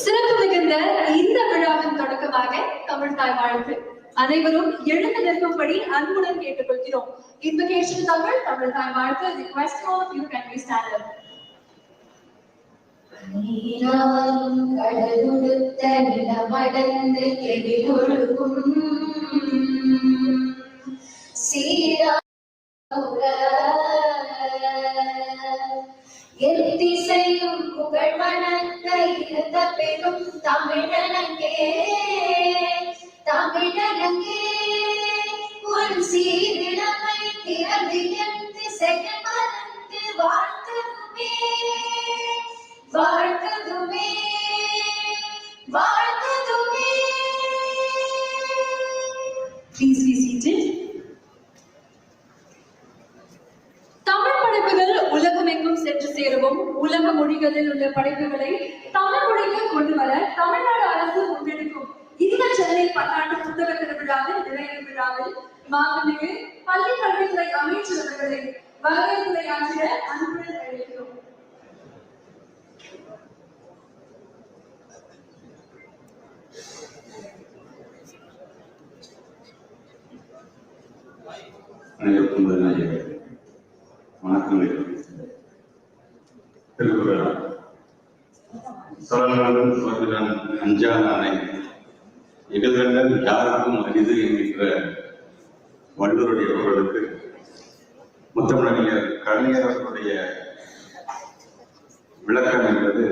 சிறப்பு மிகுந்த இந்த விழாவின் தொடக்கமாக தமிழ் தாய் வாழ்த்து அனைவரும் எழுந்து நிற்கும்படி அன்புடன் கேட்டுக்கொள்கிறோம். Invocation தமிழ் தமிழ் தாய் வாழ்த்து. Request all of you can we stand up. நீராலும் கடலுடுத்த நிலமடந்து எதிரொழுகும் சீரா எத்திசையும் புகழ் வணங்க இருந்த பெரும் தமிழனங்கே தமிழனங்கே உன் சீரிழமை திறந்து என் திசைகள் மறந்து வாழ்த்ததுமே வாழ்த்ததுமே வாழ்த்ததுமே. Please be seated. தமிழ் படைப்புகள் உலகமெங்கும் சென்று சேரவும் உலக மொழிகளில் உள்ள படைப்புகளை தமிழ் மொழிக்கு கொண்டு வர தமிழ்நாடு அரசு முன்னெடுக்கும் இந்த சென்னை பன்னாட்டு புத்தக திருவிழாவில் நிறைவு விழாவில் மாண்புமிகு பள்ளி கல்வித்துறை அமைச்சர் அவர்களை வரவேற்புரையாற்றிட அன்புடன் அழைக்கிறோம். அனைவருக்கும் வணக்கங்கள். திருக்குறள் சொல்லலாம் சொல்கிறான் அஞ்சா நாணை இடுதல் யாருக்கும் அரிது என்கின்ற வள்ளுவருடைய குரலுக்கு முத்தமிழறிஞர் கலைஞர் அவர்களுடைய விளக்கம் என்பது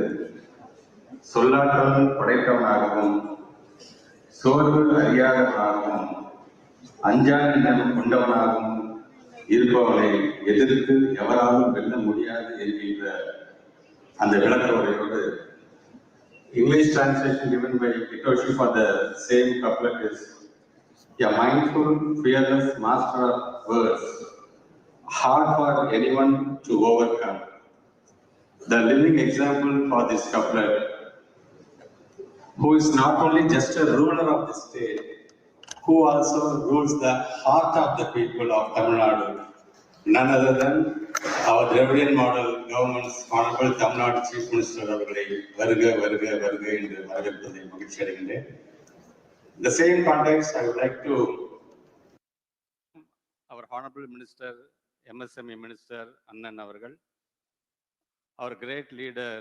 சொல்லாற்றல் படைத்தவனாகவும் சோர்வு அறியாதவனாகவும் அஞ்சா எண்ணம் கொண்டவனாகவும் இருப்பவனை எதிர்த்து எவராலும் வெல்ல முடியாது என்கின்ற அந்த விளக்க உரையோடு English translation given by Felicitation for the same couplet is a mindful, fearless master of words, hard for anyone to overcome. The living example for this couplet, who is not only just a ruler of the state, who also rules the heart of the people of Tamil Nadu, none other than our Dravidian model government's Honorable Tamil Nadu Chief Minister அவர்களை வருக வருக வருக என்று வரவேற்பதை மகிழ்ச்சி அடைகின்றேன். In the same context, I would like to our Honorable Minister, MSME Minister Annan அவர்கள், our great leader,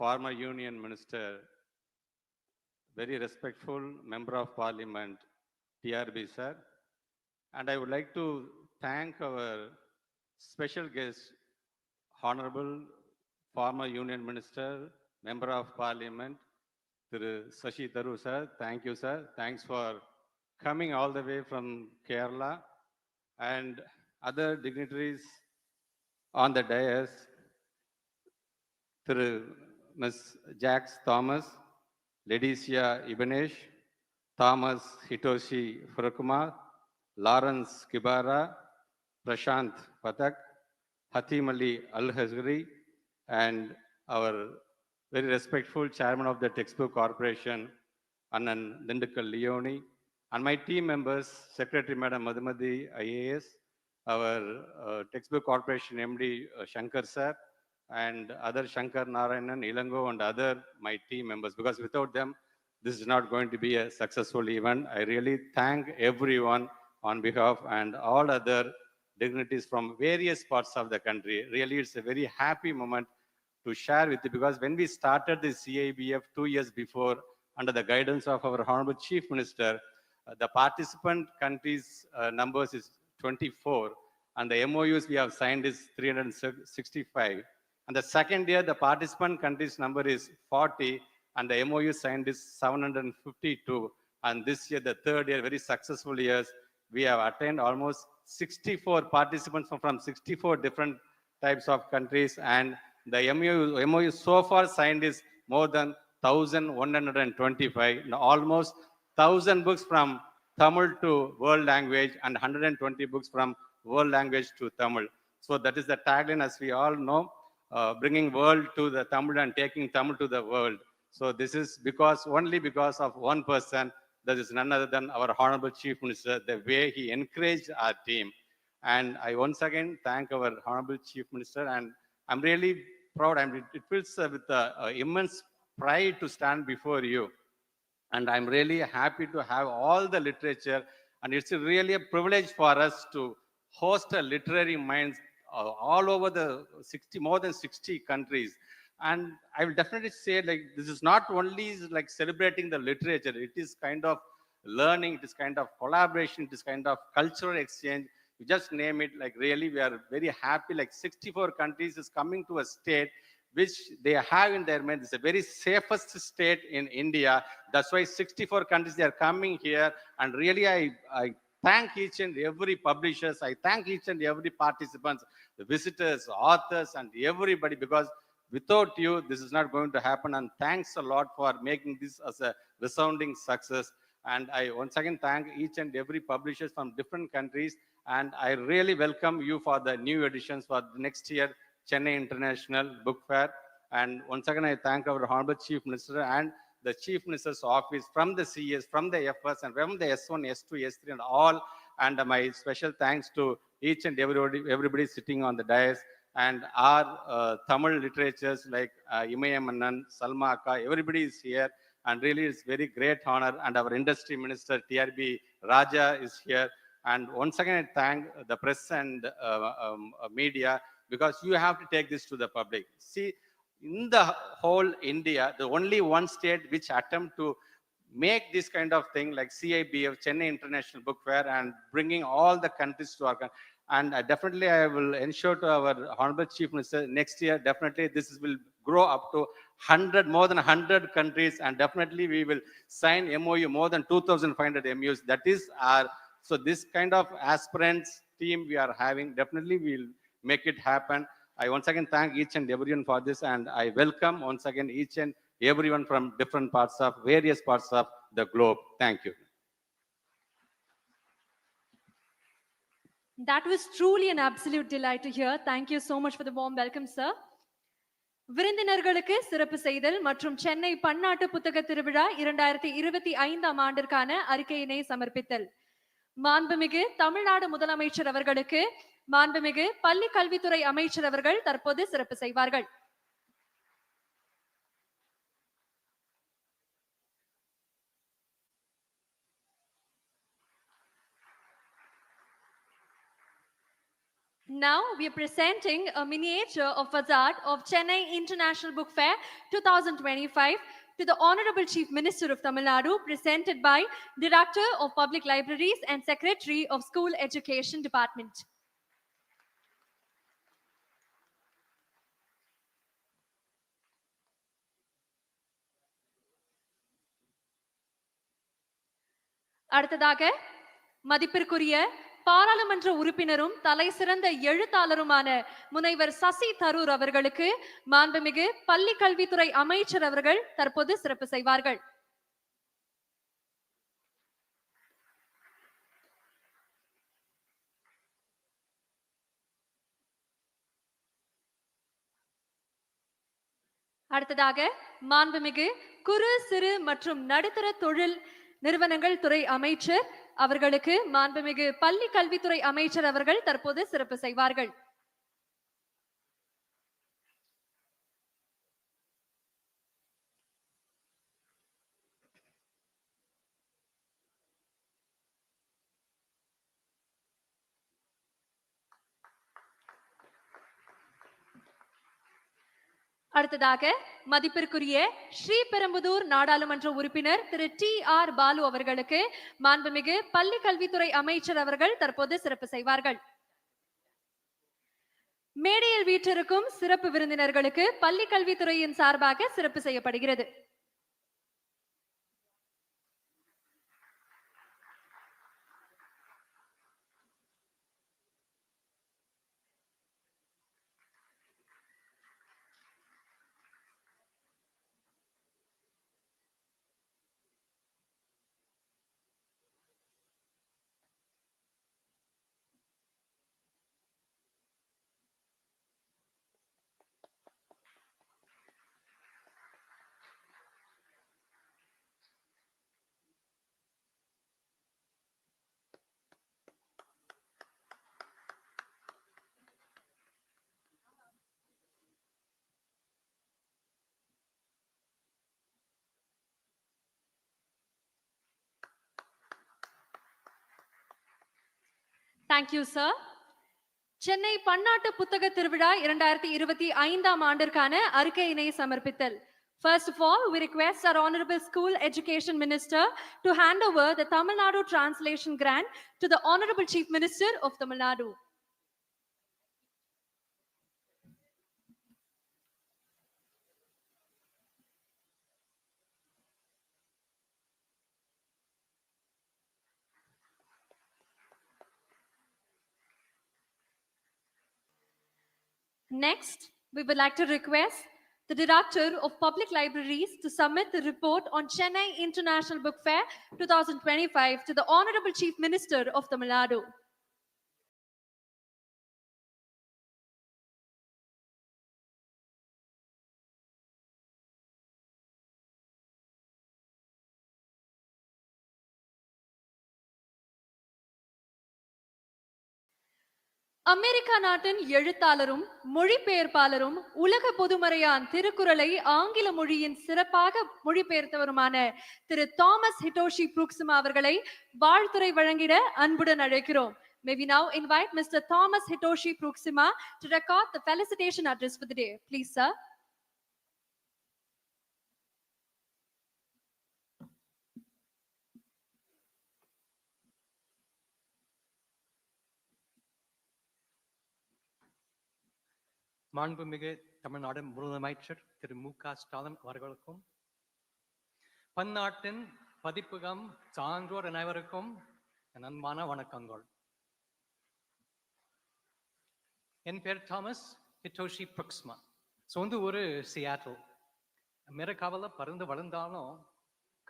former Union Minister, very respectful Member of Parliament, TRB sir, and I would like to thank our special guest, Honorable former Union Minister, Member of Parliament, Thiru Sashi Tharu sir. Thank you sir. Thanks for coming all the way from Kerala, and other dignitaries on the dais, Thiru Ms. Jax Thomas, Leticia Ibanesh, Thomas Hitoshi Furakumar, Lawrence Kibara, Prashant Pathak, Hatim Ali Al-Hazri, and our very respectful Chairman of the Textbook Corporation, Annan Dindukal Leone, and my team members, Secretary Madam Madhumati IAS, our Textbook Corporation MD Shankar sir, and other Shankar Narayanan, Ilango, and other my team members, because without them, this is not going to be a successful event. I really thank everyone on behalf and all other dignitaries from various parts of the country. Really, it's a very happy moment to share with you, because when we started the CIBF 2 years before, under the guidance of our Honorable Chief Minister, the participant countries numbers is 24, and the MOUs we have signed is 365. And the second year, the participant countries number is 40, and the MOU signed is 752. And this year, the third year, very successful years, we have attained almost 64 participants from 64 different types of countries, and the MOU so far signed is more than 1,125, almost 1,000 books from Tamil to world language and 120 books from world language to Tamil. So that is the tagline, as we all know, bringing world to the Tamil and taking Tamil to the world. So this is only because of one person, that is none other than our Honorable Chief Minister, the way he encouraged our team. And I once again thank our Honorable Chief Minister, and I'm really proud. It feels with immense pride to stand before you. And I'm really happy to have all the literature, and it's really a privilege for us to host a literary minds all over the 60, more than 60 countries. And I will definitely say, like, this is not only like celebrating the literature, it is kind of learning, it is kind of collaboration, it is kind of cultural exchange. You just name it. Like, really, we are very happy. Like, 64 countries is coming to a state which they have in their mind. It's a very safest state in India. That's why 64 countries, they are coming here. And really, I thank each and every publishers. I thank each and every participants, the visitors, authors, and everybody, because without you, this is not going to happen. And thanks a lot for making this as a resounding success. And I once again thank each and every publishers from different countries. And I really welcome you for the new editions for the next year, Chennai International Book Fair. And once again, I thank our Honorable Chief Minister and the Chief Minister's office, from the CS, from the FS, and from the S1, S2, S3, and all. And my special thanks to each and everybody sitting on the dais, and our Tamil literatures like Imayam Annan, Salma Akka, everybody is here. And really, it's very great honor. And our industry minister, TRB Raja, is here. And once again, I thank the press and media, because you have to take this to the public. See, in the whole India, the only one state which attempt to make this kind of thing like CIBF, Chennai International Book Fair, and bringing all the countries to our country. And definitely, I will ensure to our Honorable Chief Minister, next year, definitely this will grow up to 100, more than 100 countries, and definitely we will sign MOU, more than 2,500 MOUs. That is our, so this kind of aspirants team we are having, definitely we will make it happen. I once again thank each and everyone for this, and I welcome once again each and everyone from different parts of, various parts of the globe. Thank you. That was truly an absolute delight to hear. Thank you so much for the warm welcome, sir. விருந்தினர்களுக்கு சிறப்பு செய்தல் மற்றும் சென்னை பன்னாட்டு புத்தக திருவிழா 2025 ஆண்டிற்கான அறிக்கையினை சமர்ப்பித்தல். மாண்புமிகு தமிழ்நாடு முதலமைச்சர் அவர்களுக்கு மாண்புமிகு பள்ளி கல்வித்துறை அமைச்சர் அவர்கள் தற்போது சிறப்பு செய்வார்கள். Now we are presenting a miniature of facade of Chennai International Book Fair 2025 to the Honorable Chief Minister of Tamil Nadu, presented by Director of Public Libraries and Secretary of School Education Department. அடுத்ததாக மதிப்பிற்குரிய பாராளுமன்ற உறுப்பினரும் தலை சிறந்த எழுத்தாளருமான முனைவர் சசி தரூர் அவர்களுக்கு மாண்புமிகு பள்ளி கல்வித்துறை அமைச்சர் அவர்கள் தற்போது சிறப்பு செய்வார்கள். அடுத்ததாக மாண்புமிகு குறு சிறு மற்றும் நடுத்தர தொழில் நிறுவனங்கள் துறை அமைச்சர் அவர்களுக்கு மாண்புமிகு பள்ளி கல்வித்துறை அமைச்சர் அவர்கள் தற்போது சிறப்பு செய்வார்கள். அடுத்ததாக மதிப்பிற்குரிய ஸ்ரீபெரும்புதூர் நாடாளுமன்ற உறுப்பினர் திரு TR பாலு அவர்களுக்கு மாண்புமிகு பள்ளி கல்வித்துறை அமைச்சர் அவர்கள் தற்போது சிறப்பு செய்வார்கள். மேடையில் வீற்றிருக்கும் சிறப்பு விருந்தினர்களுக்கு பள்ளி கல்வித்துறையின் சார்பாக சிறப்பு செய்யப்படுகிறது. Thank you, sir. சென்னை பன்னாட்டு புத்தக திருவிழா 2025 ஆண்டிற்கான அறிக்கையினை சமர்ப்பித்தல். First of all, we request our Honorable School Education Minister to hand over the Tamil Nadu Translation Grant to the Honorable Chief Minister of Tamil Nadu. Next, we would like to request the Director of Public Libraries to submit the report on Chennai International Book Fair 2025 to the Honorable Chief Minister of Tamil Nadu. America நாட்டின் எழுத்தாளரும் மொழிபெயர்ப்பாளரும் உலக பொதுமறையான் திருக்குறளை ஆங்கில மொழியின் சிறப்பாக மொழிபெயர்த்தவருமான திரு Thomas Hitoshi புரூக்ஸிமா அவர்களை வாழ்த்துரை வழங்கிட அன்புடன் அழைக்கிறோம். May we now invite Mr. Thomas Hitoshi Pruksima to record the felicitation address for the day. Please, sir. மாண்புமிகு தமிழ்நாடு முதலமைச்சர் திரு மு.க. ஸ்டாலின் அவர்களுக்கும் பன்னாட்டின் பதிப்பகம் சான்றோர் அனைவருக்கும் என் அன்பான வணக்கங்கள். என் பேர் தாமஸ் ஹிட்டோஷி புரூக்ஸிமா. சொந்த ஊர் சியாட்டில். அமெரிக்காவில் பிறந்து வளர்ந்தாலும்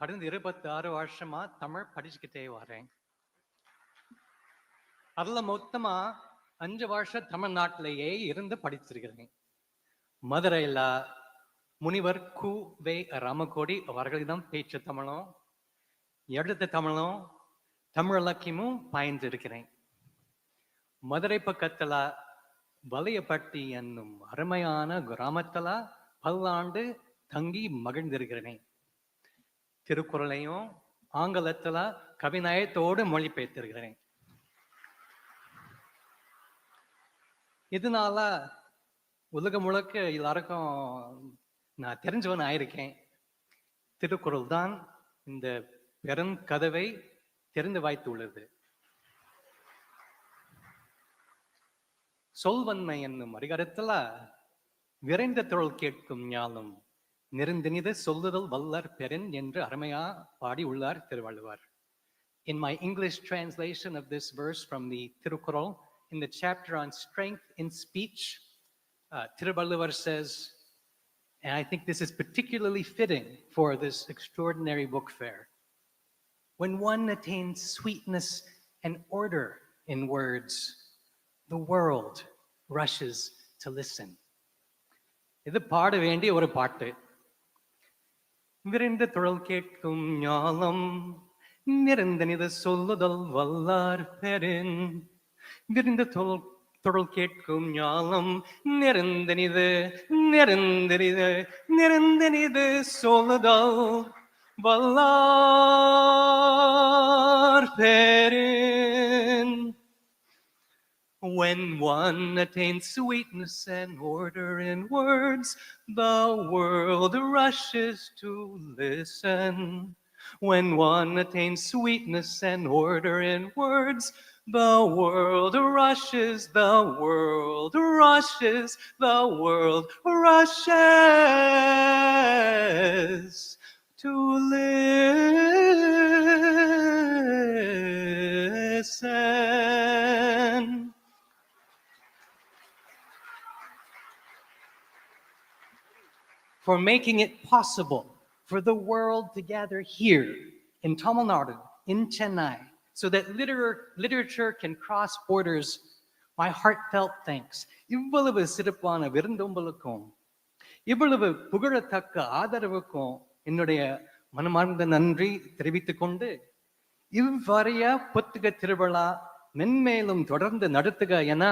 கடந்த 26 வருஷமா தமிழ் படிச்சுக்கிட்டே வரேன். அதில் மொத்தமா 5 வருஷம் தமிழ்நாட்டிலேயே இருந்து படித்திருக்கிறேன். மதுரையில் முனிவர் கு.வே. ராமகோடி அவர்களிடம் பேச்சு தமிழும் எழுத்து தமிழும் தமிழ் இலக்கியமும் பாய்ந்திருக்கிறேன். மதுரை பக்கத்துல வலையப்பட்டி என்னும் அருமையான கிராமத்துல பல்லாண்டு தங்கி மகிழ்ந்திருக்கிறேன். திருக்குறளையும் ஆங்கிலத்துல கவிநயத்தோடு மொழிபெயர்த்திருக்கிறேன். இதனால உலகம் முழுக்க எல்லாருக்கும் நான் தெரிஞ்சவன் ஆயிருக்கேன். திருக்குறள் தான் இந்த பெரும் கதவை திறந்து வைத்துள்ளது. சொல்வன்மை என்னும் அதிகாரத்துல விரைந்த தொழில் கேட்கும் ஞானம் நெருந்தினிது சொல்லுதல் வல்லர் பெறின் என்று அருமையா பாடி உள்ளார் Thiruvalluvar. In my English translation of this verse from the Tirukkural, in the chapter on strength in speech, Tiruvallur says, and I think this is particularly fitting for this extraordinary book fair, when one attains sweetness and order in words, the world rushes to listen. இது பாட வேண்டிய ஒரு பாட்டு. விரைந்த தொழில் கேட்கும் ஞானம் நிறைந்தனிது சொல்லுதல் வல்லார் பெறின். விரிந்த தொழில் கேட்கும் ஞானம் நிறைந்தனிது நிறைந்தனிது நிறைந்தனிது சொல்லுதல் வல்லார் பெறின். When one attains sweetness and order in words, the world rushes to listen. When one attains sweetness and order in words, the world rushes, the world rushes, the world rushes to listen. For making it possible for the world to gather here in Tamil Nadu, in Chennai, so that literature can cross borders, my heartfelt thanks. இவ்வளவு சிறப்பான விருந்தோம்பலுக்கும் இவ்வளவு புகழத்தக்க ஆதரவுக்கும் என்னுடைய மனமார்ந்த நன்றி தெரிவித்துக் கொண்டு இவ்வறைய புத்தக திருவிழா மென்மேலும் தொடர்ந்து நடத்துக என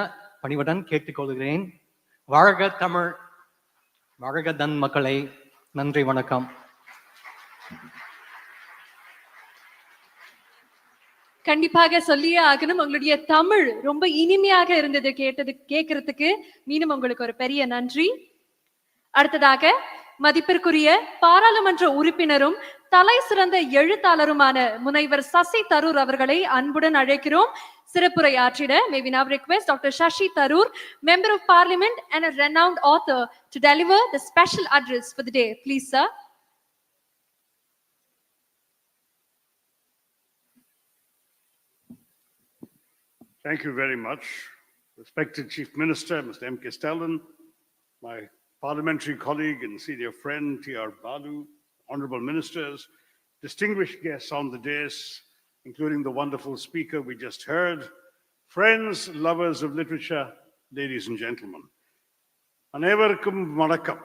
பணிவுடன் கேட்டுக்கொள்கிறேன். வாழ்க தமிழ், வாழ்க தன் மக்களை. நன்றி, வணக்கம். கண்டிப்பாக சொல்லியே ஆகணும். உங்களுடைய தமிழ் ரொம்ப இனிமையாக இருந்தது கேட்கறதுக்கு. மீண்டும் உங்களுக்கு ஒரு பெரிய நன்றி. அடுத்ததாக மதிப்பிற்குரிய பாராளுமன்ற உறுப்பினரும் தலை சிறந்த எழுத்தாளருமான முனைவர் சசி தரூர் அவர்களை அன்புடன் அழைக்கிறோம் சிறப்புரை ஆற்றிட. May we now request Dr. Shashi Tharoor, Member of Parliament and a renowned author, to deliver the special address for the day. Please, sir. Thank you very much. Respected Chief Minister, Mr. M.K. Stalin, my parliamentary colleague and senior friend, T.R. Balu, honorable ministers, distinguished guests on the dais, including the wonderful speaker we just heard, friends, lovers of literature, ladies and gentlemen. Anevarkum vanakkam.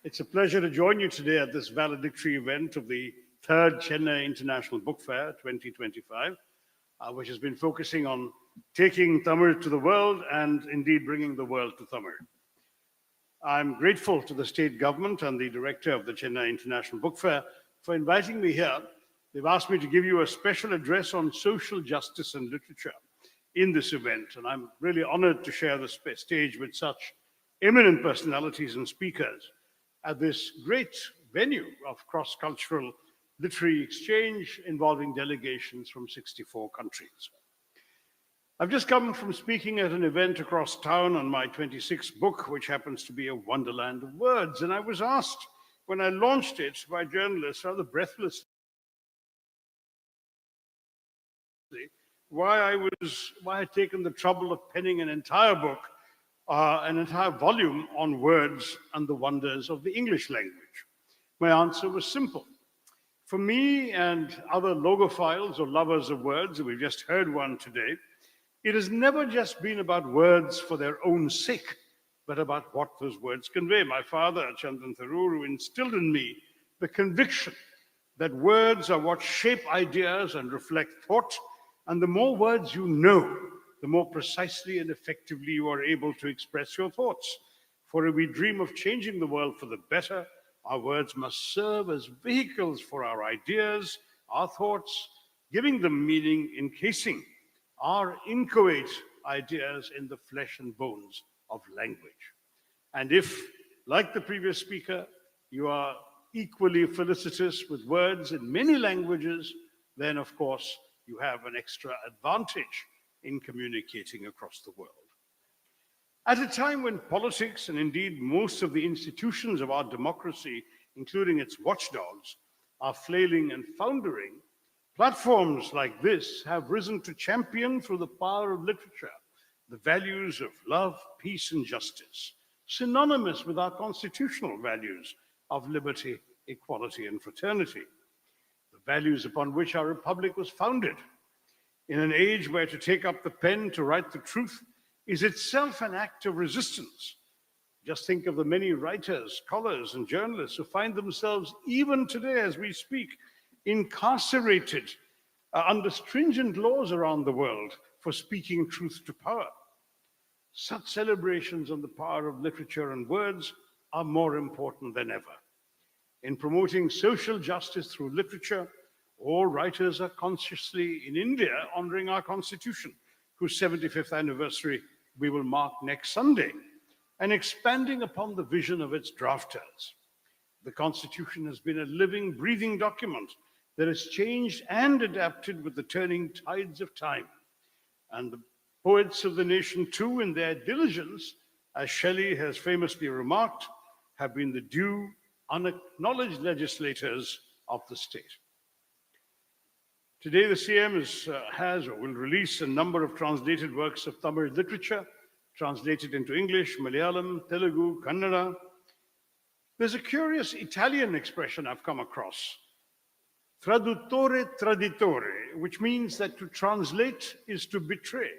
It's a pleasure to join you today at this valedictory event of the 3rd Chennai International Book Fair 2025, which has been focusing on taking Tamil to the world and indeed bringing the world to Tamil. I'm grateful to the state government and the director of the Chennai International Book Fair for inviting me here. They've asked me to give you a special address on social justice and literature in this event, and I'm really honored to share the stage with such eminent personalities and speakers at this great venue of cross-cultural literary exchange involving delegations from 64 countries. I've just come from speaking at an event across town on my 26th book, which happens to be a wonderland of words. And I was asked when I launched it by journalists rather breathlessly why I'd taken the trouble of penning an entire book, an entire volume on words and the wonders of the English language. My answer was simple. For me and other logophiles or lovers of words, we've just heard one today, it has never just been about words for their own sake, but about what those words convey. My father, Chandan Tharoor, who instilled in me the conviction that words are what shape ideas and reflect thought, and the more words you know, the more precisely and effectively you are able to express your thoughts. For if we dream of changing the world for the better, our words must serve as vehicles for our ideas, our thoughts, giving them meaning, encasing our inchoate ideas in the flesh and bones of language. And if, like the previous speaker, you are equally felicitous with words in many languages, then of course you have an extra advantage in communicating across the world. At a time when politics and indeed most of the institutions of our democracy, including its watchdogs, are flailing and foundering, platforms like this have risen to champion through the power of literature the values of love, peace, and justice, synonymous with our constitutional values of liberty, equality, and fraternity, the values upon which our republic was founded. In an age where to take up the pen to write the truth is itself an act of resistance. Just think of the many writers, scholars, and journalists who find themselves, even today as we speak, incarcerated under stringent laws around the world for speaking truth to power. Such celebrations on the power of literature and words are more important than ever. In promoting social justice through literature, all writers are consciously in India honoring our constitution, whose 75th anniversary we will mark next Sunday, and expanding upon the vision of its drafters. The Constitution has been a living, breathing document that has changed and adapted with the turning tides of time. And the poets of the nation, too, in their diligence, as Shelley has famously remarked, have been the due, unacknowledged legislators of the state. Today, the CM has or will release a number of translated works of Tamil literature, translated into English, Malayalam, Telugu, Kannada. There's a curious Italian expression I've come across, traduttore traditore, which means that to translate is to betray.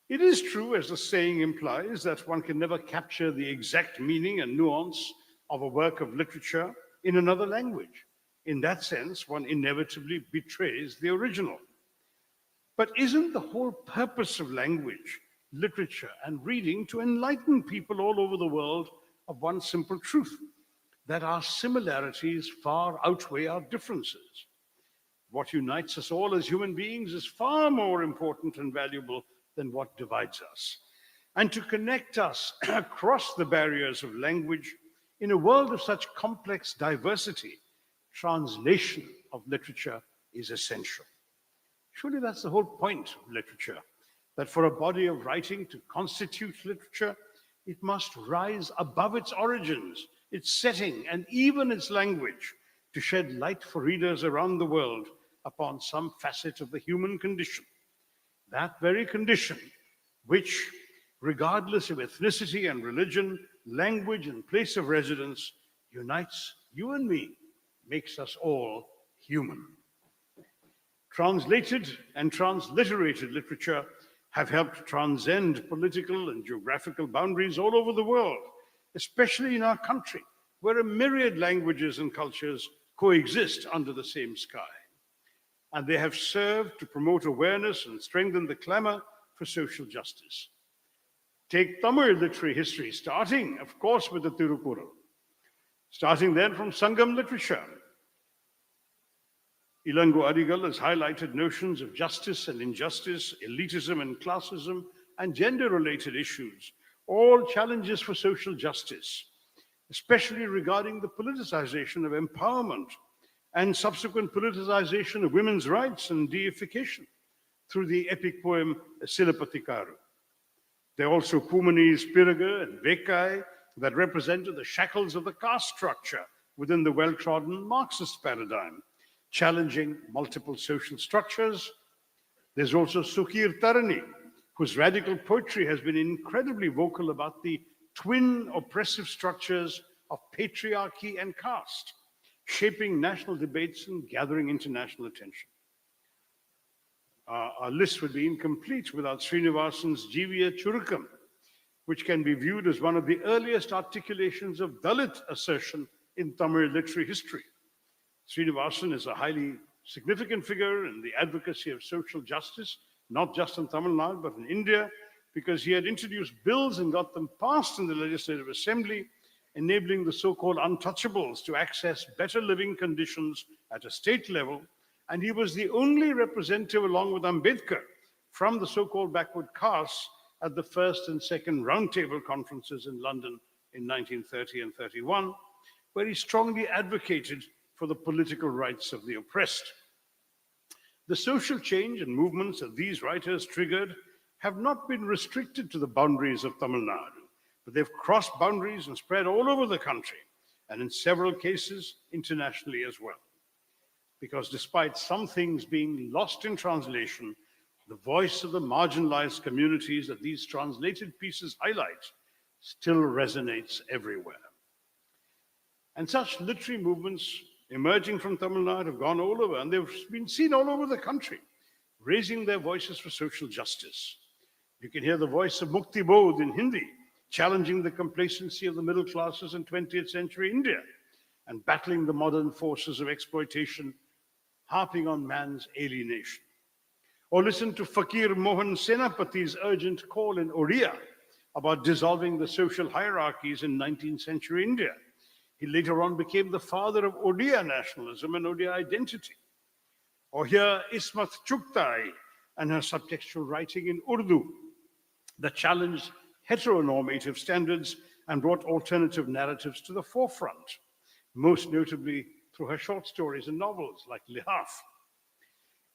It is true, as the saying implies, that one can never capture the exact meaning and nuance of a work of literature in another language. In that sense, one inevitably betrays the original. But isn't the whole purpose of language, literature, and reading to enlighten people all over the world of one simple truth, that our similarities far outweigh our differences? What unites us all as human beings is far more important and valuable than what divides us. And to connect us across the barriers of language in a world of such complex diversity, translation of literature is essential. Surely that's the whole point of literature, that for a body of writing to constitute literature, it must rise above its origins, its setting, and even its language, to shed light for readers around the world upon some facet of the human condition. That very condition, which, regardless of ethnicity and religion, language and place of residence, unites you and me, makes us all human. Translated and transliterated literature have helped transcend political and geographical boundaries all over the world, especially in our country, where a myriad languages and cultures coexist under the same sky. And they have served to promote awareness and strengthen the clamor for social justice. Take Tamil literary history, starting, of course, with the Tirukural. Starting then from Sangam literature. Ilango Adigal has highlighted notions of justice and injustice, elitism and classism, and gender-related issues, all challenges for social justice, especially regarding the politicization of empowerment and subsequent politicization of women's rights and deification through the epic poem Silapatikaru. There are also Pumani's Piraga and Vekai that represented the shackles of the caste structure within the well-trodden Marxist paradigm, challenging multiple social structures. There's also Sukir Tarani, whose radical poetry has been incredibly vocal about the twin oppressive structures of patriarchy and caste, shaping national debates and gathering international attention. Our list would be incomplete without Srinivasan's Jiviya Churukam, which can be viewed as one of the earliest articulations of Dalit assertion in Tamil literary history. Srinivasan is a highly significant figure in the advocacy of social justice, not just in Tamil Nadu, but in India, because he had introduced bills and got them passed in the Legislative Assembly, enabling the so-called untouchables to access better living conditions at a state level. And he was the only representative, along with Ambedkar, from the so-called backward castes at the first and second roundtable conferences in London in 1930 and 31, where he strongly advocated for the political rights of the oppressed. The social change and movements that these writers triggered have not been restricted to the boundaries of Tamil Nadu, but they've crossed boundaries and spread all over the country, and in several cases, internationally as well. Because despite some things being lost in translation, the voice of the marginalized communities that these translated pieces highlight still resonates everywhere. And such literary movements emerging from Tamil Nadu have gone all over, and they've been seen all over the country, raising their voices for social justice. You can hear the voice of Mukti Bodh in Hindi, challenging the complacency of the middle classes in 20th century India, and battling the modern forces of exploitation, harping on man's alienation. Or listen to Fakir Mohan Senapati's urgent call in Oriya about dissolving the social hierarchies in 19th century India. He later on became the father of Odia nationalism and Odia identity. Or hear Ismat Chugtai and her subtextual writing in Urdu that challenged heteronormative standards and brought alternative narratives to the forefront, most notably through her short stories and novels like Lihaf.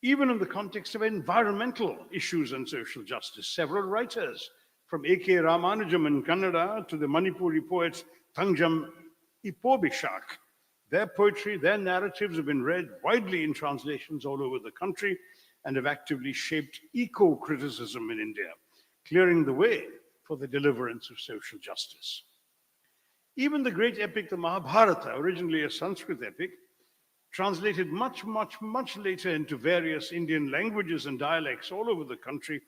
Even in the context of environmental issues and social justice, several writers, from A.K. Ramanujam in Kannada to the Manipuri poet Thangjam Ipobishak, their poetry, their narratives have been read widely in translations all over the country and have actively shaped eco-criticism in India, clearing the way for the deliverance of social justice. Even the great epic, the Mahabharata, originally a Sanskrit epic, translated much later into various Indian languages and dialects all over the country,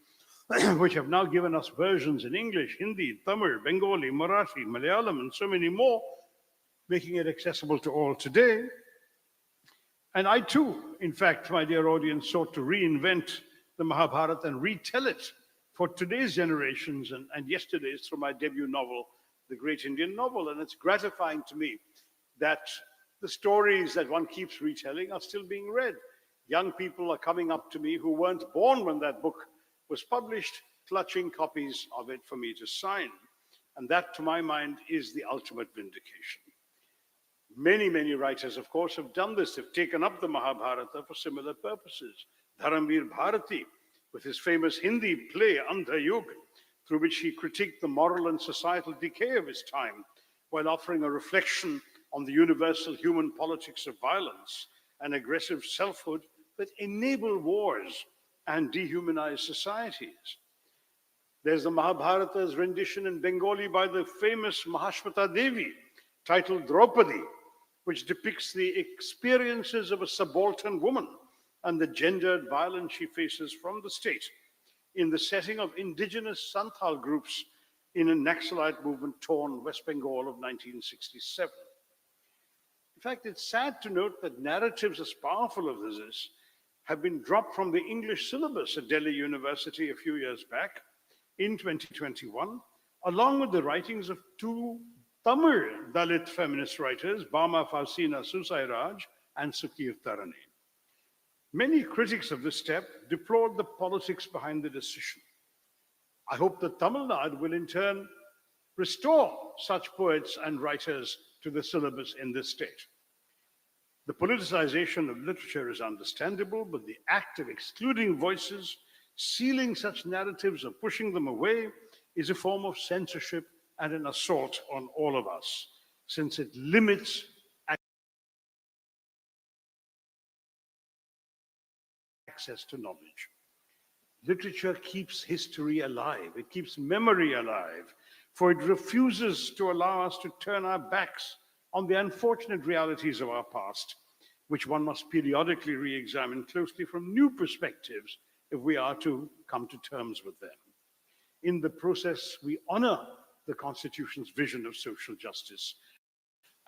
which have now given us versions in English, Hindi, Tamil, Bengali, Marathi, Malayalam, and so many more, making it accessible to all today. And I too, in fact, my dear audience, sought to reinvent the Mahabharata and retell it for today's generations and yesterday's through my debut novel, The Great Indian Novel. And it's gratifying to me that the stories that one keeps retelling are still being read. Young people are coming up to me who weren't born when that book was published, clutching copies of it for me to sign. And that, to my mind, is the ultimate vindication. Many, many writers, of course, have done this. They've taken up the Mahabharata for similar purposes. Dharamveer Bharati, with his famous Hindi play, Andha Yug, through which he critiqued the moral and societal decay of his time, while offering a reflection on the universal human politics of violence and aggressive selfhood that enable wars and dehumanize societies. There's the Mahabharata's rendition in Bengali by the famous Mahashmata Devi, titled Draupadi, which depicts the experiences of a subaltern woman and the gendered violence she faces from the state in the setting of indigenous Santhal groups in a Naxalite movement-torn West Bengal of 1967. In fact, it's sad to note that narratives as powerful as this have been dropped from the English syllabus at Delhi University a few years back in 2021, along with the writings of two Tamil Dalit feminist writers, Bama Fausina Susairaj and Sukir Tarani. Many critics of this step deplored the politics behind the decision. I hope that Tamil Nadu will in turn restore such poets and writers to the syllabus in this state. The politicization of literature is understandable, but the act of excluding voices, sealing such narratives or pushing them away is a form of censorship and an assault on all of us, since it limits access to knowledge. Literature keeps history alive, it keeps memory alive, for it refuses to allow us to turn our backs on the unfortunate realities of our past, which one must periodically re-examine closely from new perspectives if we are to come to terms with them. In the process, we honor the Constitution's vision of social justice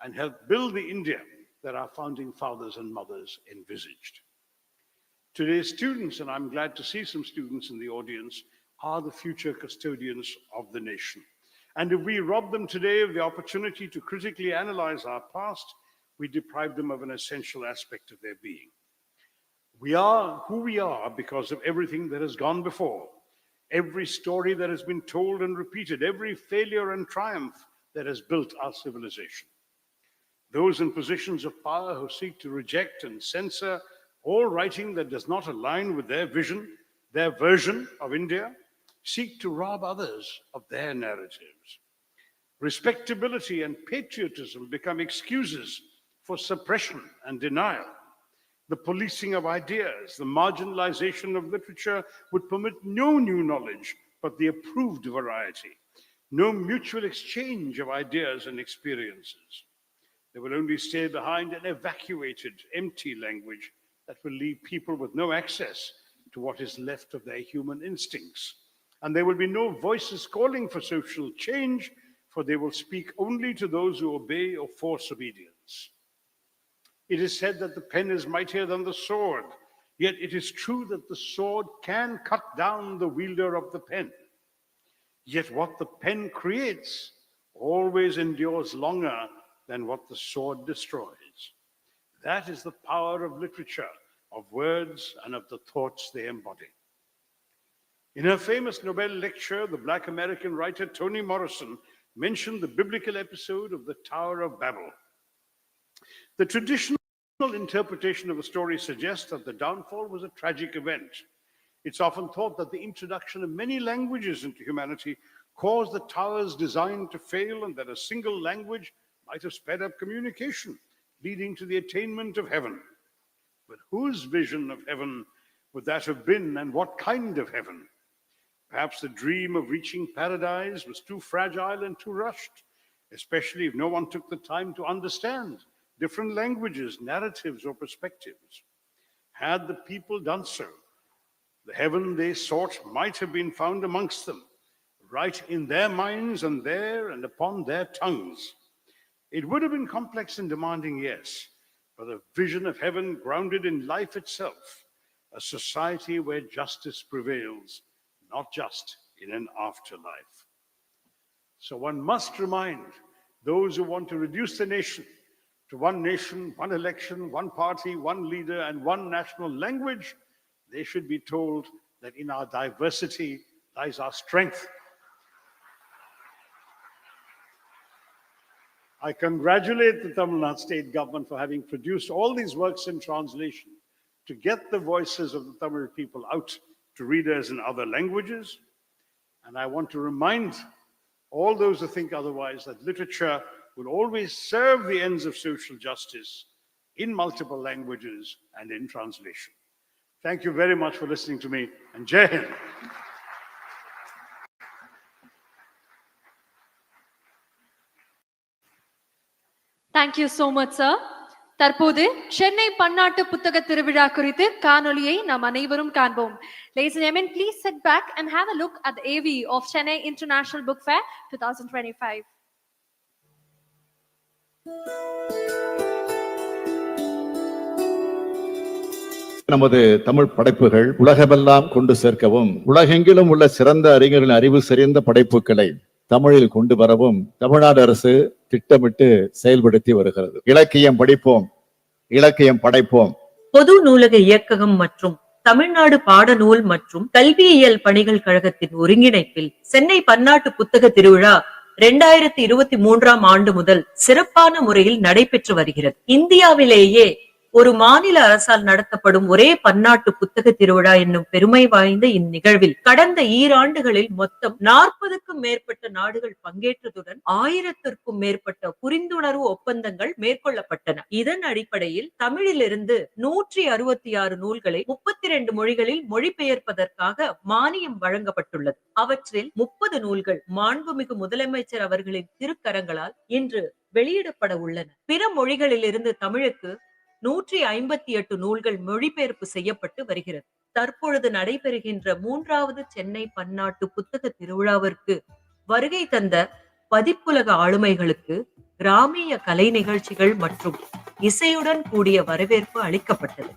and help build the India that our founding fathers and mothers envisaged. Today's students, and I'm glad to see some students in the audience, are the future custodians of the nation. And if we rob them today of the opportunity to critically analyze our past, we deprive them of an essential aspect of their being. We are who we are because of everything that has gone before, every story that has been told and repeated, every failure and triumph that has built our civilization. Those in positions of power who seek to reject and censor all writing that does not align with their vision, their version of India, seek to rob others of their narratives. Respectability and patriotism become excuses for suppression and denial. The policing of ideas, the marginalization of literature would permit no new knowledge but the approved variety, no mutual exchange of ideas and experiences. There will only stay behind an evacuated, empty language that will leave people with no access to what is left of their human instincts. And there will be no voices calling for social change, for they will speak only to those who obey or force obedience. It is said that the pen is mightier than the sword, yet it is true that the sword can cut down the wielder of the pen. Yet what the pen creates always endures longer than what the sword destroys. That is the power of literature, of words, and of the thoughts they embody. In her famous Nobel lecture, the Black American writer Toni Morrison mentioned the biblical episode of the Tower of Babel. The traditional interpretation of the story suggests that the downfall was a tragic event. It's often thought that the introduction of many languages into humanity caused the tower's design to fail, and that a single language might have sped up communication, leading to the attainment of heaven. But whose vision of heaven would that have been, and what kind of heaven? Perhaps the dream of reaching paradise was too fragile and too rushed, especially if no one took the time to understand different languages, narratives, or perspectives. Had the people done so, the heaven they sought might have been found amongst them, right in their minds and there and upon their tongues. It would have been complex and demanding, yes, but a vision of heaven grounded in life itself, a society where justice prevails, not just in an afterlife. So one must remind those who want to reduce the nation to one nation, one election, one party, one leader, and one national language, they should be told that in our diversity lies our strength. I congratulate the Tamil Nadu state government for having produced all these works in translation to get the voices of the Tamil people out to readers in other languages. And I want to remind all those who think otherwise that literature will always serve the ends of social justice in multiple languages and in translation. Thank you very much for listening to me, and Jai Hind. Thank you so much, sir. தற்போது சென்னை பன்னாட்டு புத்தக திருவிழா குறித்து காணொளியை நாம் அனைவரும் காண்போம். Ladies and gentlemen, please sit back and have a look at the AV of Chennai International Book Fair 2025. நமது தமிழ் படைப்புகள் உலகமெல்லாம் கொண்டு சேர்க்கவும், உலகெங்கிலும் உள்ள சிறந்த அறிஞர்களின் அறிவு செறிந்த படைப்புகளை தமிழில் கொண்டு வரவும் தமிழ்நாடு அரசு திட்டமிட்டு செயல்படுத்தி வருகிறது. இலக்கியம் படிப்போம், இலக்கியம் படைப்போம். பொது நூலக இயக்ககம் மற்றும் தமிழ்நாடு பாடநூல் மற்றும் கல்வியியல் பணிகள் கழகத்தின் ஒருங்கிணைப்பில் சென்னை பன்னாட்டு புத்தக திருவிழா 2023ஆம் ஆண்டு முதல் சிறப்பான முறையில் நடைபெற்று வருகிறது. இந்தியாவிலேயே ஒரு மாநில அரசால் நடத்தப்படும் ஒரே பன்னாட்டு புத்தக திருவிழா என்னும் பெருமை வாய்ந்த இந்நிகழ்வில் கடந்த ஈராண்டுகளில் மொத்தம் 40க்கும் மேற்பட்ட நாடுகள் பங்கேற்றதுடன் 1000க்கும் மேற்பட்ட புரிந்துணர்வு ஒப்பந்தங்கள் மேற்கொள்ளப்பட்டன. இதன் அடிப்படையில் தமிழிலிருந்து 166 நூல்களை 32 மொழிகளில் மொழிபெயர்ப்பதற்காக மானியம் வழங்கப்பட்டுள்ளது. அவற்றில் 30 நூல்கள் மாண்புமிகு முதலமைச்சர் அவர்களின் திருக்கரங்களால் இன்று வெளியிடப்பட உள்ளன. பிற மொழிகளிலிருந்து தமிழுக்கு 158 நூல்கள் மொழிபெயர்ப்பு செய்யப்பட்டு வருகிறது. தற்பொழுது நடைபெறுகின்ற 3வது சென்னை பன்னாட்டு புத்தக திருவிழாவிற்கு வருகை தந்த பதிப்புலக ஆளுமைகளுக்கு கிராமிய கலை நிகழ்ச்சிகள் மற்றும் இசையுடன் கூடிய வரவேற்பு அளிக்கப்பட்டது.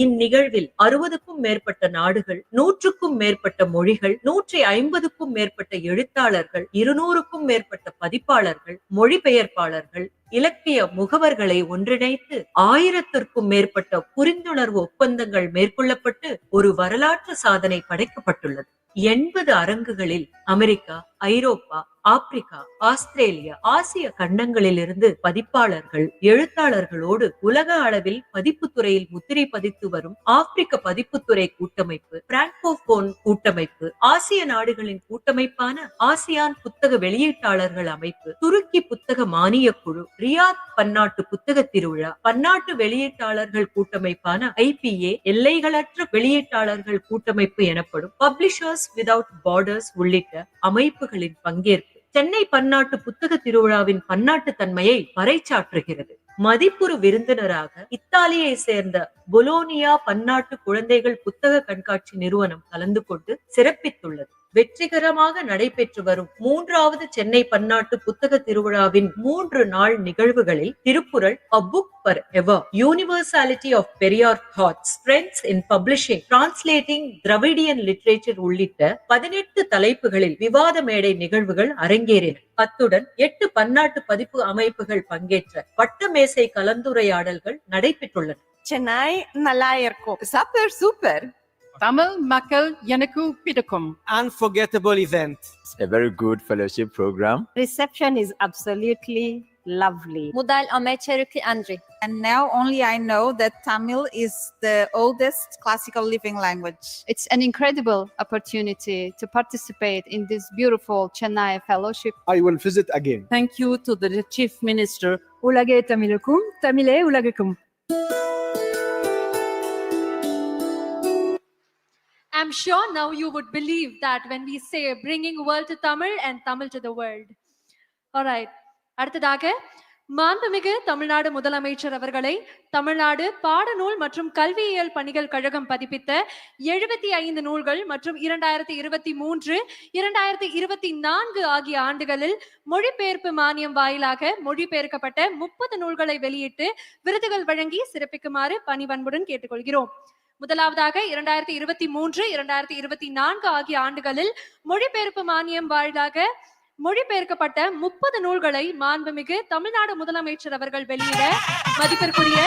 இந்நிகழ்வில் 60க்கும் மேற்பட்ட நாடுகள், 100க்கும் மேற்பட்ட மொழிகள், 150க்கும் மேற்பட்ட எழுத்தாளர்கள், 200க்கும் மேற்பட்ட பதிப்பாளர்கள், மொழிபெயர்ப்பாளர்கள், இலக்கிய முகவர்களை ஒன்றிணைத்து 1000த்திற்கும் மேற்பட்ட புரிந்துணர்வு ஒப்பந்தங்கள் மேற்கொள்ளப்பட்டு ஒரு வரலாற்று சாதனை படைக்கப்பட்டுள்ளது. 80 அரங்குகளில் அமெரிக்கா, ஐரோப்பா, ஆப்பிரிக்கா, ஆஸ்திரேலியா, ஆசிய கண்டங்களில் இருந்து பதிப்பாளர்கள், எழுத்தாளர்களோடு உலக அளவில் பதிப்புத்துறையில் முத்திரை பதித்து வரும் ஆப்பிரிக்க பதிப்புத்துறை கூட்டமைப்பு, பிராங்கோபோன் கூட்டமைப்பு, ஆசிய நாடுகளின் கூட்டமைப்பான ஆசியான் புத்தக வெளியீட்டாளர்கள் அமைப்பு, துருக்கி புத்தக மானிய குழு, ரியாத் பன்னாட்டு புத்தக திருவிழா, பன்னாட்டு வெளியீட்டாளர்கள் கூட்டமைப்பான IPA, எல்லைகளற்ற வெளியீட்டாளர்கள் கூட்டமைப்பு எனப்படும் பப்ளிஷர்ஸ் வித்அவுட் பார்டர்ஸ் உள்ளிட்ட அமைப்புகளின் பங்கேற்பு சென்னை பன்னாட்டு புத்தக திருவிழாவின் பன்னாட்டு தன்மையை பறைசாற்றுகிறது. மதிப்புறு விருந்தினராக இத்தாலியை சேர்ந்த பொலோனியா பன்னாட்டு குழந்தைகள் புத்தக கண்காட்சி நிறுவனம் கலந்து கொண்டு சிறப்பித்துள்ளது. வெற்றிகரமாக நடைபெற்று வரும் 3வது சென்னை பன்னாட்டு புத்தக திருவிழாவின் 3 நாள் நிகழ்வுகளில் Thirukkural, A Book Forever, Universality of Periyar Thoughts, Trends in Publishing, Translating Dravidian Literature உள்ளிட்ட 18 தலைப்புகளில் விவாத மேடை நிகழ்வுகள் அரங்கேறின. அத்துடன் 8 பன்னாட்டு பதிப்பு அமைப்புகள் பங்கேற்ற வட்டமேசை கலந்துரையாடல்கள் நடைபெற்றுள்ளன. சென்னை நல்லா இருக்கும். Super. தமிழ் மக்கள் எனக்கு பிடிக்கும். Unforgettable event. A very good fellowship program. Reception is absolutely lovely. Model அமைச்சருக்கு நன்றி. And now only I know that Tamil is the oldest classical living language. It's an incredible opportunity to participate in this beautiful Chennai fellowship. I will visit again. Thank you to the Chief Minister. உலகே தமிழுக்கும், தமிழே உலகுக்கும். I'm sure now you would believe that when we say bringing world to Tamil and Tamil to the world. All right. அடுத்ததாக மாண்புமிகு தமிழ்நாடு முதலமைச்சர் அவர்களை தமிழ்நாடு பாடநூல் மற்றும் கல்வியியல் பணிகள் கழகம் பதிப்பித்த 75 நூல்கள் மற்றும் 2023, 2024 ஆகிய ஆண்டுகளில் மொழிபெயர்ப்பு மானியம் வாயிலாக மொழிபெயர்க்கப்பட்ட 30 நூல்களை வெளியிட்டு விருதுகள் வழங்கி சிறப்பிக்குமாறு பணிவன்புடன் கேட்டுக்கொள்கிறோம். முதலாவதாக 2023, 2024 ஆகிய ஆண்டுகளில் மொழிபெயர்ப்பு மானியம் வாயிலாக மொழிபெயர்க்கப்பட்ட 30 நூல்களை மாண்புமிகு தமிழ்நாடு முதலமைச்சர் அவர்கள் வெளியிட மதிப்பிற்குரிய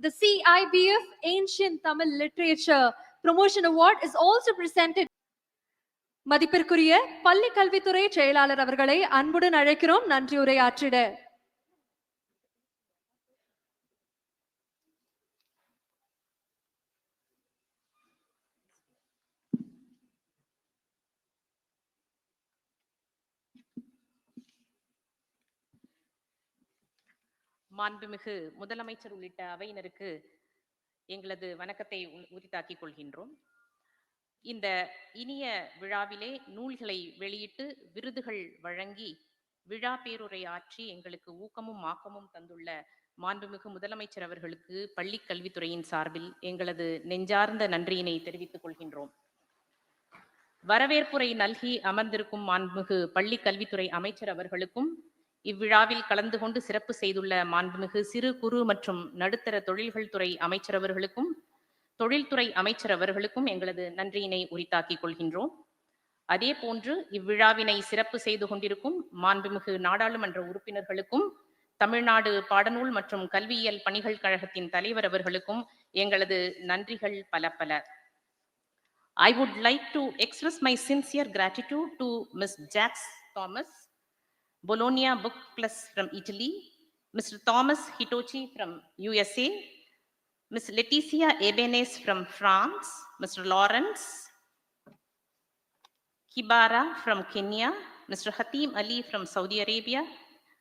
The CIBF Ancient Tamil Literature Promotion Award is also presented. மதிப்பிற்குரிய பள்ளி கல்வித்துறை செயலாளர் அவர்களை அன்புடன் அழைக்கிறோம் நன்றி உரையாற்றிட. மாண்புமிகு முதலமைச்சர் உள்ளிட்ட அவையினருக்கு எங்களது வணக்கத்தை உரித்தாக்கிக் கொள்கின்றோம். இந்த இனிய விழாவிலே நூல்களை வெளியிட்டு விருதுகள் வழங்கி விழா பேருரை ஆற்றி எங்களுக்கு ஊக்கமும் ஆக்கமும் தந்துள்ள மாண்புமிகு முதலமைச்சர் அவர்களுக்கு பள்ளி கல்வித்துறையின் சார்பில் எங்களது நெஞ்சார்ந்த நன்றியினை தெரிவித்துக் கொள்கின்றோம். வரவேற்புரை நல்கி அமர்ந்திருக்கும் மாண்புமிகு பள்ளி கல்வித்துறை அமைச்சர் அவர்களுக்கும் இவ்விழாவில் கலந்து கொண்டு சிறப்பு செய்துள்ள மாண்புமிகு சிறு குறு மற்றும் நடுத்தர தொழில்கள் துறை அமைச்சர் அவர்களுக்கும் தொழில்துறை அமைச்சர் அவர்களுக்கும் எங்களது நன்றியினை உரித்தாக்கிக் கொள்கின்றோம். அதே போன்று இவ்விழாவினை சிறப்பு செய்து கொண்டிருக்கும் மாண்புமிகு நாடாளுமன்ற உறுப்பினர்களுக்கும் தமிழ்நாடு பாடநூல் மற்றும் கல்வியியல் பணிகள் கழகத்தின் தலைவர் அவர்களுக்கும் எங்களது நன்றிகள் பல பல. I would like to express my sincere gratitude to Ms. Jax Thomas, Bologna Book Plus from Italy, Mr. Thomas Hitochi from USA, Ms. Leticia Ebenes from France, Mr. Lawrence Kibara from Kenya, Mr. Hatim Ali from Saudi Arabia,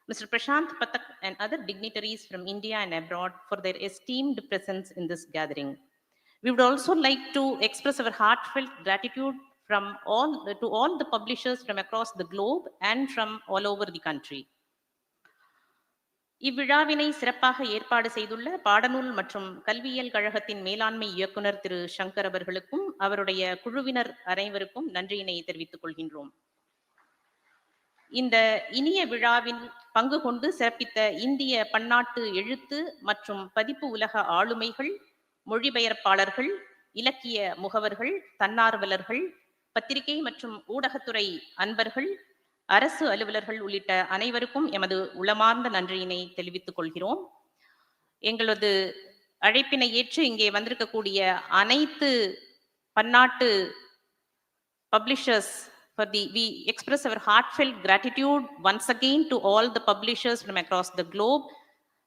Mr. Prashant Patak and other dignitaries from India and abroad for their esteemed presence in this gathering. We would also like to express our heartfelt gratitude to all the publishers from across the globe and from all over the country. இவ்விழாவினை சிறப்பாக ஏற்பாடு செய்துள்ள பாடநூல் மற்றும் கல்வியியல் கழகத்தின் மேலாண்மை இயக்குனர் திரு சங்கர் அவர்களுக்கும் அவருடைய குழுவினர் அனைவருக்கும் நன்றியினை தெரிவித்துக் கொள்கின்றோம். இந்த இனிய விழாவில் பங்கு கொண்டு சிறப்பித்த இந்திய பன்னாட்டு எழுத்து மற்றும் பதிப்பு உலக ஆளுமைகள், மொழிபெயர்ப்பாளர்கள், இலக்கிய முகவர்கள், தன்னார்வலர்கள், பத்திரிகை மற்றும் ஊடகத்துறை அன்பர்கள், அரசு அலுவலர்கள் உள்ளிட்ட அனைவருக்கும் எமது உளமார்ந்த நன்றியினை தெரிவித்துக் கொள்கிறோம். எங்களது அழைப்பினை ஏற்று இங்கே வந்திருக்கக்கூடிய அனைத்து பன்னாட்டு publishers we express our heartfelt gratitude once again to all the publishers from across the globe.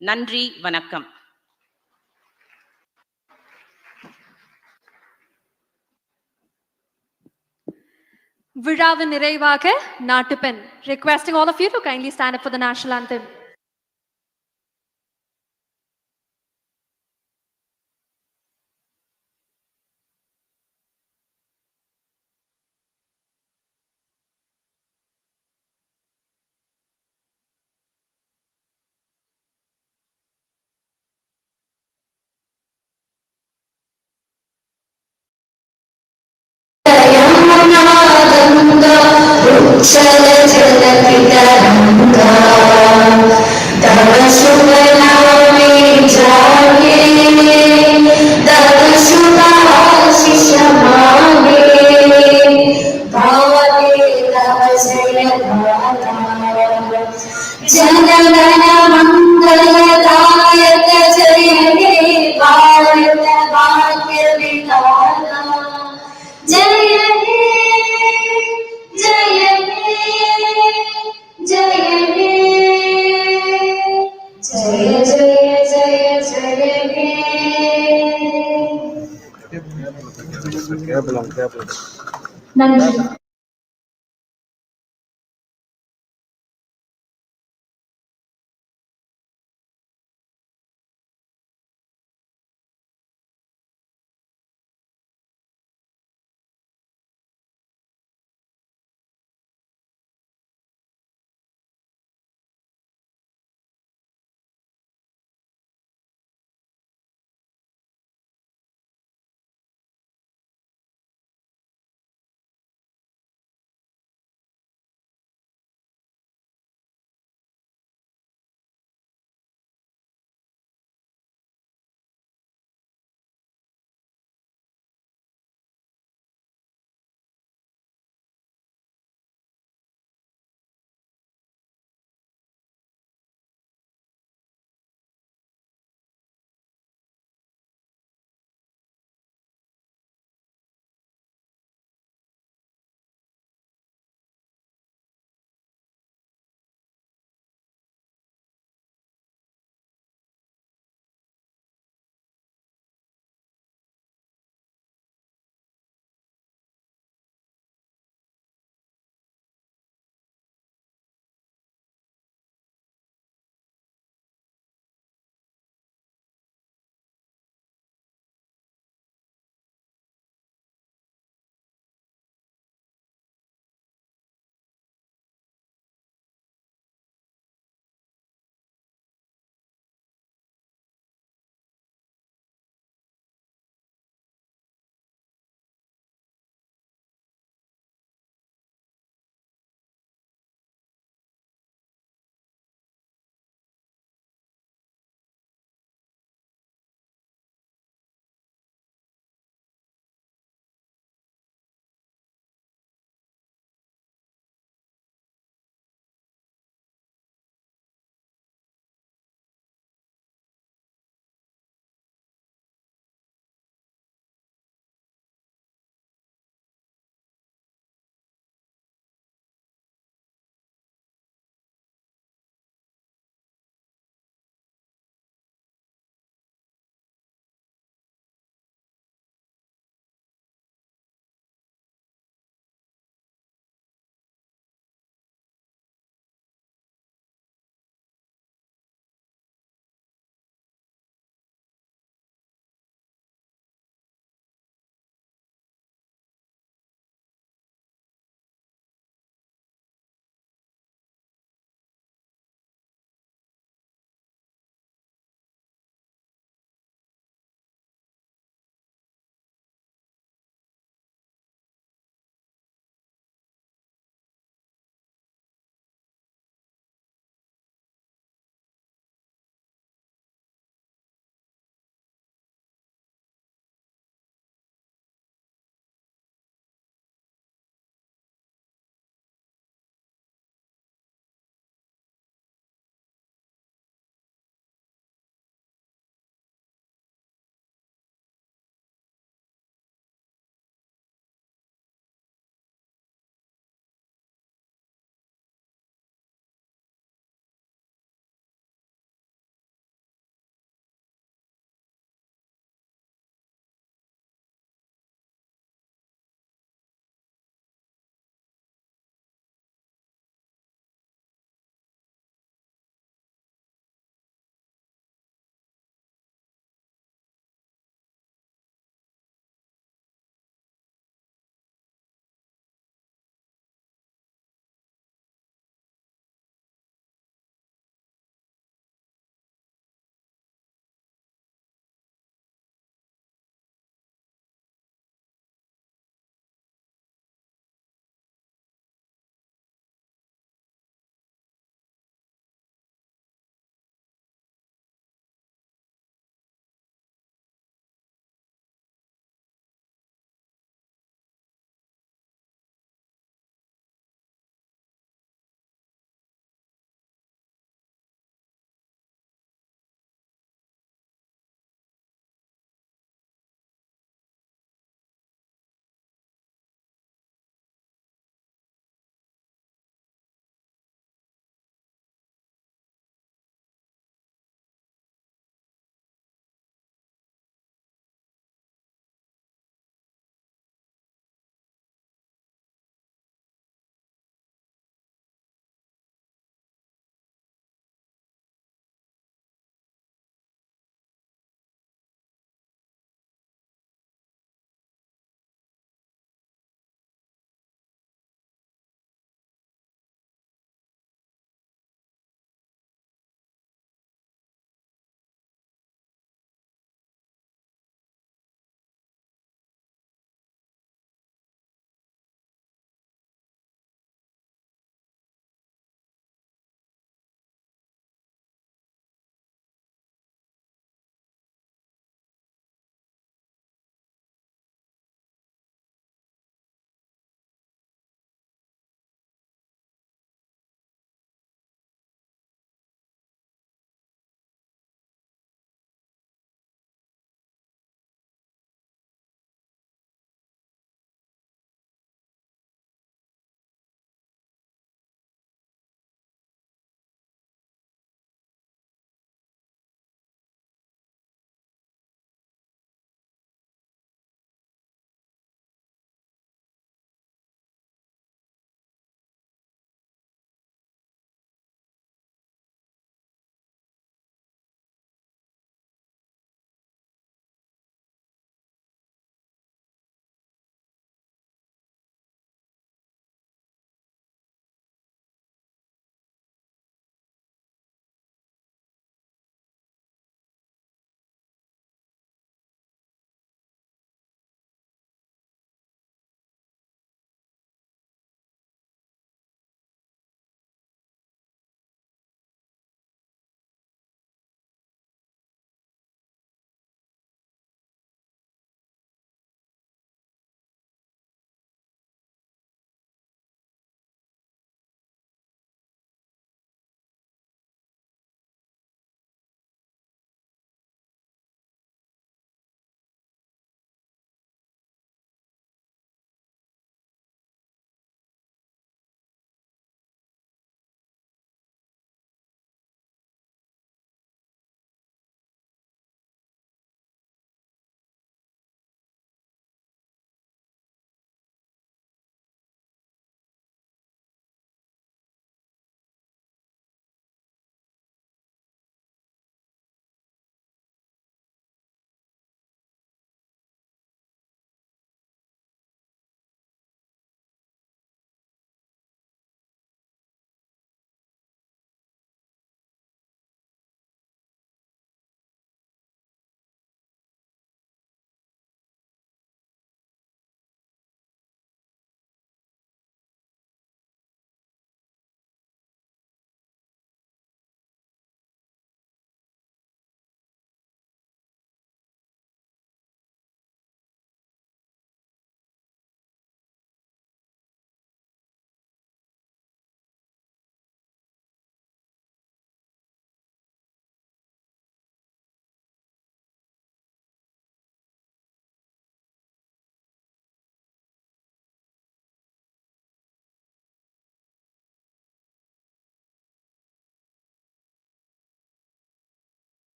நன்றி, வணக்கம். விழாவின் நிறைவாக நாட்டுப்பெண். Requesting all of you to kindly stand up for the national anthem. நன்றி.